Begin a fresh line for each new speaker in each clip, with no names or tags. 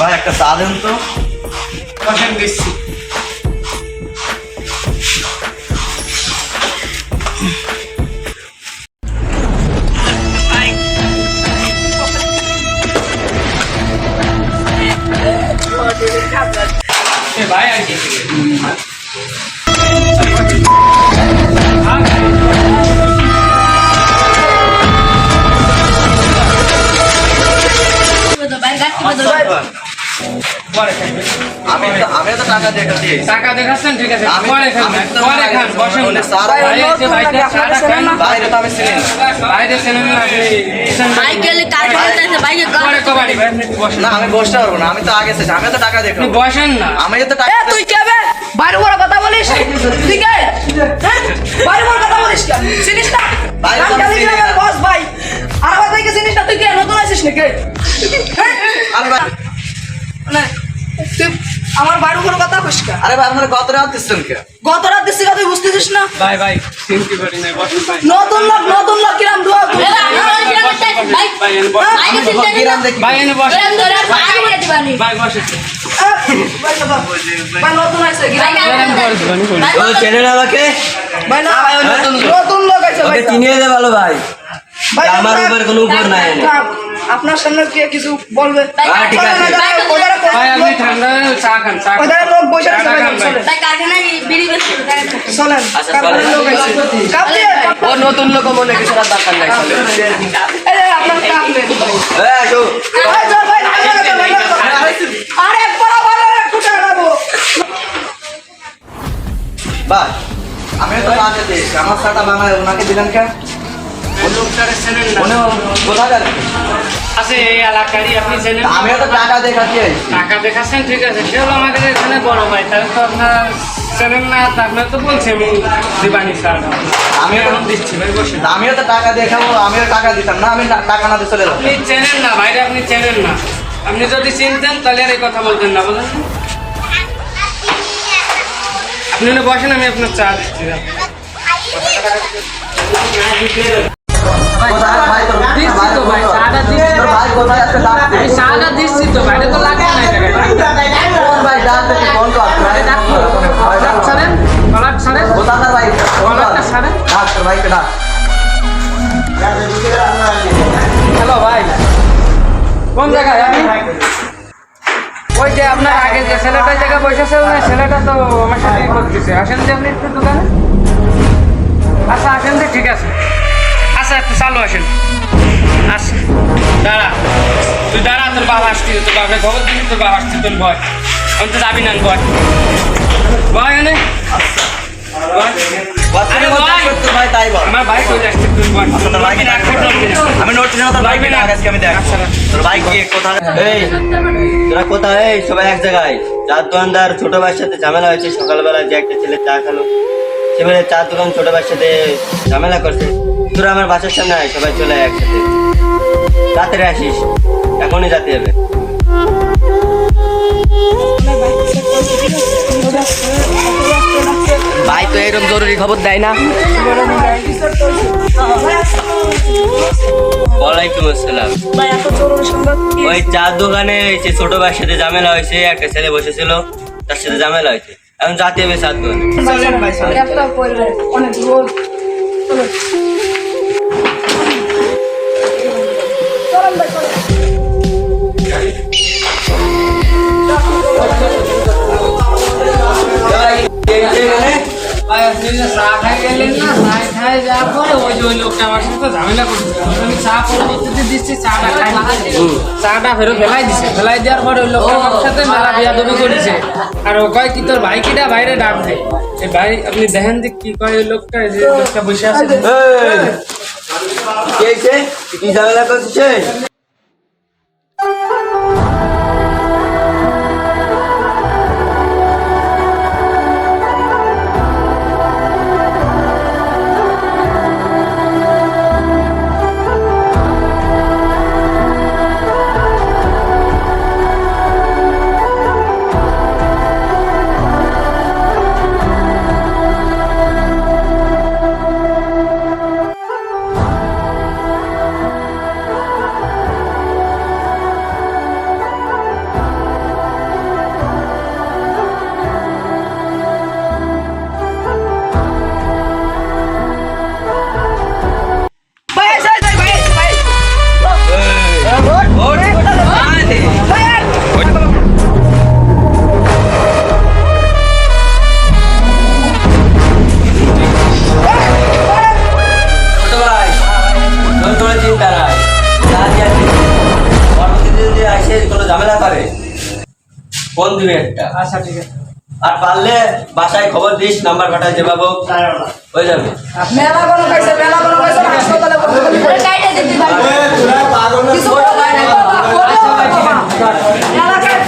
ভাই একটা চা দেন তো।
বসেন দিচ্ছি। ভাই আর কি
আমি তো টাকা দিয়ে খাচ্ছি।
টাকা দেখাচ্ছেন ঠিক আছে পরে খান পরে খান বসেন না।
বাইরে তো আমি চিনি না।
বাইরে ছিলেন না পরে কবাড়ি বসেন
না আমি বসতে পারবো না, আমি তো আগে এসেছি, আমি তো টাকা দিয়ে খাবো।
বসেন না।
আমি তো টাকা
তুই কে বে বাইরে বড় কথা বলিস তুই কে বাইরে বড় কথা বলিস কেন চিনিস না
বাইরে তো আমি
আমি
চিনি না।
বস ভাই আর আমার ভাইকে চিনিস না তুই কে নতুন আছিস নাকি
আরে ভাই,
না তুই আমার বাড়ি কোনো কথা কইস কা
আরে ভাই আপনারা কত রাত দিচ্ছেন কে?
গত রাত দিছি তুই বুঝতেছিস না
ভাই ভাই চিন্তা করি না বসেন ভাই
নতুন লোক কিরাম দুয়া
ভাই এনে বসেন
কিরাম দেখি।
ভাই এনে বসেন ভাই বসেন
ভাই নতুন আছে
ও চেনেন আমাকে?
ভাই না
ভাই, ও
নতুন লোক আছে ভাই
ওকে চিনিয়ে দে ভালো ভাই।
ভাই
আমার উপর কোনো উপর নাই।
আপনার সামনে কে কিছু বলবে
হ্যাঁ, ঠিক আছে।
ভাই আপনি ঠান্ডা চা খান চা খান
ওদের লোক বসে আছে
টাকা
ভাই
খান ভাই।
চলেন
আচ্ছা,
কাপড়ের
চলেন।
লোক আছে কাপড়ে
ও নতুন লোক মনে কিছু দরকার নাই চলে।
এই আপনার কাপড়ে
এই আসো।
ভাই চল ভাই আরে একবার বলো একটু টাকাবো
ভাই আমি তো আগে দিয়েছি, আমার সাটা বাংলায় ওনাকে দিলেন কেন?
লোকটারে চেনেন না
উনি কোথায় যাবেন?
আছে এই এলাকারই আপনি চেনেন না?
আমিও তো টাকা দিয়ে খাচ্ছি।
টাকা দেখাচ্ছেন ঠিক আছে সে হলো আমাদের এখানে বড় ভাই তাহলে তো আপনার চেনেন না তা আপনার তো বলছে আমি দিবানি স্যার আমি এখন দিচ্ছি ভাই বসে
আমিও তো টাকা দিয়ে খাবো, আমিও টাকা দিতাম না, আমি টাকা না দিয়ে চলে যাবো।
আপনি চেনেন না ভাইরা আপনি চেনেন না আপনি যদি চিনতেন তাহলে আর এই কথা বলতেন না বুঝলেন আপনি হলে বসেন আমি আপনার চা দিচ্ছি
কোথায় ভাই তোর?
দিচ্ছি তো ভাই চাটা দিচ্ছি
তোর ভাই কোথায় আছে ডাক দে।
আমি চাটা দিচ্ছি তো ভাইটা তো লাগবে না এই জায়গায়
কোন ভাই ডাক দে, ফোন কর। ভাই ডাক কর। ভাই ডাক কর।
ছাড়েন গলার ছাড়েন
কোথায় তার ভাই? ফোন কর।
গলাটা ছাড়েন
ডাক তোর ভাইকে ডাক।
হ্যালো ভাই কোন জায়গায় আপনি ওই যে আপনার আগে যে ছেলেটার জায়গায় বসেছে ওই ছেলেটা তো আমার সাথে করতেছে আসেন যে আপনি একটু দোকানে আচ্ছা আসেন যে ঠিক আছে আচ্ছা একটু চালু আসেন আচ্ছা দাঁড়া তুই দাঁড়া তোর বাবা আসছি তোর বাবা খবর দিবি তোর বাবা আসছি তোর ভয় আমি তো যাবি না ভয় ভয় এনে
আরে ভাই তোর ভাই তাই বল।
আমার বাইক হয়ে যাচ্ছে তুই ভয়
আচ্ছা, তোর ভাইকে ডাক। আমি নোট নিয়ে তোর ভাইকে ডাক, আজকে আমি দেখ। তোর ভাই কি কোথায়? এই তোরা কোথায়? এই সবাই এক জায়গায়। চার দোকানদার ছোট ভাইয়ের সাথে ঝামেলা হয়েছে সকালবেলা, যে একটা ছেলে চা খালো সেবারে চার দোকান ছোট ভাইয়ের সাথে ঝামেলা করছে। তোরা আমার বাসার সামনে আয়, সবাই চলে আয় একসাথে। রাত্রে আসিস, এখনই যেতে হবে। ভাই তো এরকম জরুরি খবর দেয় না। ওয়ালাইকুম আসসালাম।
ভাই এত জরুরি সংবাদ কি
ওই চার দোকানে সে ছোট ভাইয়ের সাথে ঝামেলা হয়েছে, একটা ছেলে বসেছিল তার সাথে ঝামেলা হয়েছে, এখন জাতি হবে চার দোকানে।
চলেন ভাই একটা পয়লা অনেক রোদ চলেন চলেন ভাই চলেন
ভাই আপনি যে চা খাই গেলেন না চা খাই যাওয়ার পরে ওই যে ওই লোকটা আমার সাথে ঝামেলা করছে আমি চা পরবর্তীতে দিচ্ছি চাটা খাই চাটা ফেরত ফেলাই দিছে ফেলাই দেওয়ার পরে ওই লোকটা আমার সাথে মেলা বিয়াদবি করেছে আর ও কয় কি তোর ভাই কিটা বাইরে ডাক দে এই ভাই আপনি দেখেন যে কি কয় ওই লোকটা এই যে লোকটা বসে আছে
কি ঝামেলা করছে? ঝামেলা করে ফোন দিবি একটা।
আচ্ছা ঠিক আছে।
আর পারলে বাসায় খবর দিস, নাম্বার পাঠায় যেভাবে হোক হয়ে যাবে।
মেলা কোনো পাইছে হাসপাতালে গাইডে দিতে ভাই কিছু বলা নাই বাবা এলাকায়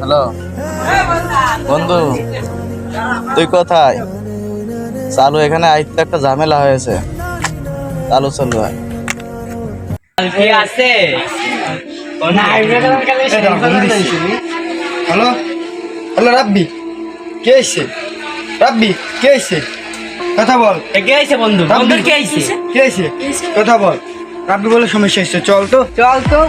হ্যালো বন্ধু, তুই কোথায়? চালু এখানে আইতে একটা ঝামেলা হয়েছে, চালু চালু হয়।
কি আছে
হ্যালো হ্যালো রাব্বি, কে এসছে? রাব্বি কে এসছে? কথা বল।
কে আইছে বন্ধু?
বন্ধুর কে আইছে? কে এসছে? কথা বল। রাব্বি বলে সমস্যা এসছে, চল তো।
চল তো